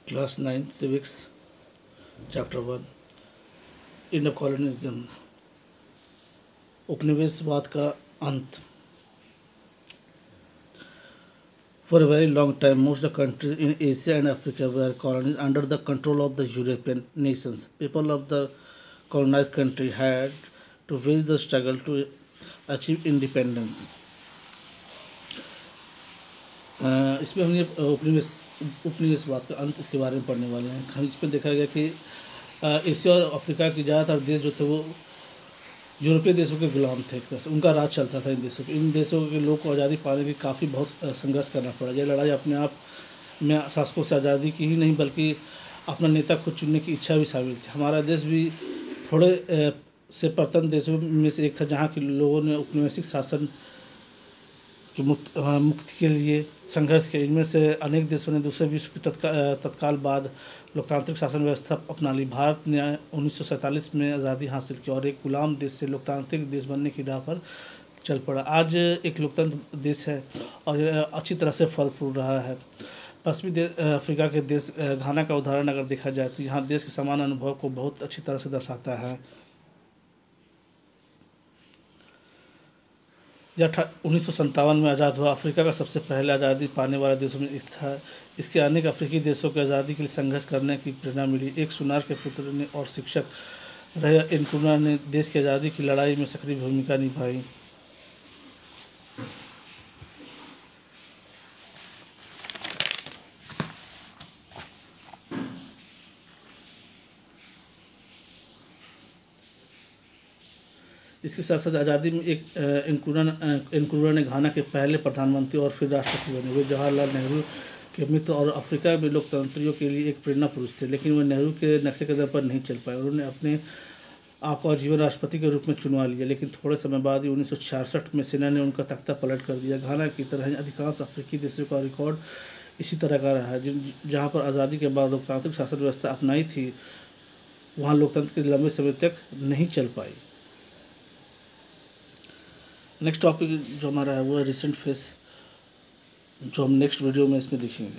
Class 9 civics chapter 1 Indo colonialism उपनिवेशवाद का अंत। For a very long time, most of the countries in Asia and Africa were colonies under the control of the European nations. People of the colonized country had to wage the struggle to achieve independence. इसमें हम ये उपनिवेशवाद का अंत इसके बारे में पढ़ने वाले हैं। हम इसमें देखा गया कि एशिया और अफ्रीका के ज़्यादातर देश जो थे वो यूरोपीय देशों के गुलाम थे। उनका राज चलता था इन देशों के लोग को आज़ादी पाने के काफ़ी बहुत संघर्ष करना पड़ा। यह लड़ाई अपने आप में शासकों से आज़ादी की ही नहीं बल्कि अपना नेता खुद चुनने की इच्छा भी शामिल थी। हमारा देश भी थोड़े से प्रथम देशों में से एक था जहाँ के लोगों ने औपनिवेशिक शासन की मुक्ति के लिए संघर्ष किया। इनमें से अनेक देशों ने दूसरे विश्व के तत्काल बाद लोकतांत्रिक शासन व्यवस्था अपना ली। भारत ने 1947 में आज़ादी हासिल की और एक गुलाम देश से लोकतांत्रिक देश बनने की राह पर चल पड़ा। आज एक लोकतंत्र देश है और यह अच्छी तरह से फल फूल रहा है। पश्चिमी अफ्रीका के देश घाना का उदाहरण अगर देखा जाए तो यहाँ देश के समान अनुभव को बहुत अच्छी तरह से दर्शाता है। यह 1957 में आज़ाद हुआ अफ्रीका का सबसे पहले आज़ादी पाने वाले देशों में एक था। इसके अनेक अफ्रीकी देशों को आज़ादी के लिए संघर्ष करने की प्रेरणा मिली। एक सुनार के पुत्र ने और शिक्षक रहे इनकुना ने देश की आज़ादी की लड़ाई में सक्रिय भूमिका निभाई। इसके साथ साथ आज़ादी में एक इनकुना ने घाना के पहले प्रधानमंत्री और फिर राष्ट्रपति बने। वे जवाहरलाल नेहरू के मित्र और अफ्रीका में लोकतंत्रियों के लिए एक प्रेरणा पुरुष थे, लेकिन वे नेहरू के नक्शे कदम पर नहीं चल पाए। उन्होंने अपने आप को जीवन राष्ट्रपति के रूप में चुनवा लिया, लेकिन थोड़े समय बाद ही 1966 में सेना ने उनका तख्ता पलट कर दिया। घाना की तरह अधिकांश अफ्रीकी देशों का रिकॉर्ड इसी तरह का रहा है। जहाँ पर आज़ादी के बाद लोकतांत्रिक शासन व्यवस्था अपनाई थी वहाँ लोकतंत्र के लंबे समय तक नहीं चल पाई। नेक्स्ट टॉपिक जो हमारा है वो है रिसेंट फेस, जो हम नेक्स्ट वीडियो में इसमें देखेंगे।